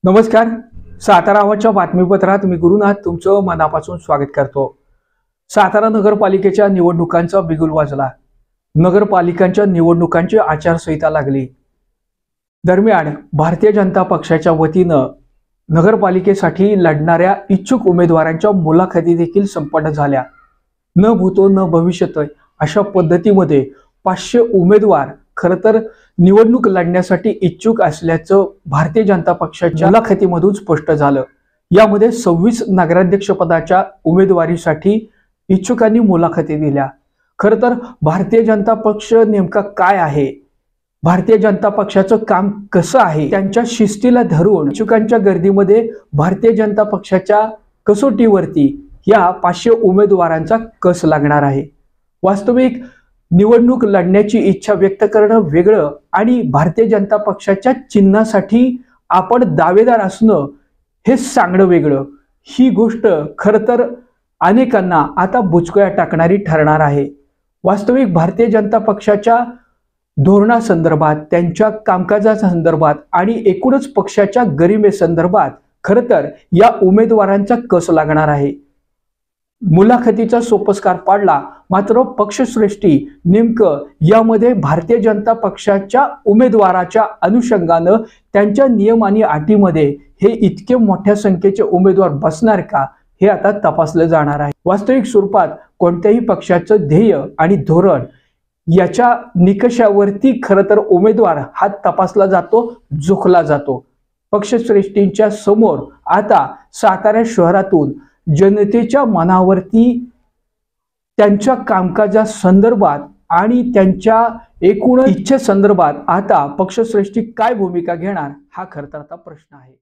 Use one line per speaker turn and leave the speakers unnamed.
नमस्कार. सातारा आवाजच्या बातमीपत्रात मी गुरुनाथ तुमचं मनापासून स्वागत करतो. सातारा नगरपालिकेच्या निवडणुकांचा बिगुल वाजला. नगरपालिकांच्या निवडणुकांची आचारसंहिता लागली. दरम्यान भारतीय जनता पक्षाच्या वतीनं नगरपालिकेसाठी लढणाऱ्या इच्छुक उमेदवारांच्या मुलाखती देखील संपन्न झाल्या. न भूतो न भविष्यतो अशा पद्धतीमध्ये 500 उमेदवार खरं तर निवडणूक लढण्यासाठी इच्छुक असल्याचं भारतीय जनता पक्षाच्या मुलाखतीमधून स्पष्ट झालं. यामध्ये 26 नगराध्यक्ष पदाच्या उमेदवारीसाठी इच्छुकांनी मुलाखती दिल्या. खरं तर भारतीय जनता पक्ष नेमका काय आहे, भारतीय जनता पक्षाचं काम कसं आहे, त्यांच्या शिस्तीला धरून इच्छुकांच्या गर्दीमध्ये भारतीय जनता पक्षाच्या कसोटीवरती या 500 उमेदवारांचा कस लागणार आहे. वास्तविक निवडणूक लढण्याची इच्छा व्यक्त करणं वेगळं आणि भारतीय जनता पक्षाच्या चिन्हासाठी आपण दावेदार असणं हे सांगणं वेगळं. ही गोष्ट खरं तर अनेकांना आता बुचकळ्या टाकणारी ठरणार आहे. वास्तविक भारतीय जनता पक्षाच्या धोरणासंदर्भात, त्यांच्या कामकाजासंदर्भात आणि एकूणच पक्षाच्या गरिमेसंदर्भात खरं तर या उमेदवारांचा कस लागणार आहे. मुलाखतीचा सोपस्कार पाडला, मात्र पक्षश्रेष्ठी नेमकं यामध्ये भारतीय जनता पक्षाच्या उमेदवाराच्या अनुषंगानं त्यांच्या नियम आणि अटीमध्ये हे इतके मोठ्या संख्येचे उमेदवार बसणार का हे आता तपासलं जाणार आहे. वास्तविक स्वरूपात कोणत्याही पक्षाचं ध्येय आणि धोरण याच्या निकषावरती खरं तर उमेदवार हा तपासला जातो, जोखला जातो. पक्षश्रेष्ठींच्या समोर आता सातारा शहरातून जनतेच्या मनावरती त्यांच्या कामकाजा संदर्भात आणि त्यांच्या एकूण इच्छेसंदर्भात आता पक्षश्रेष्ठी काय भूमिका घेणार हा खरं तर आता प्रश्न आहे.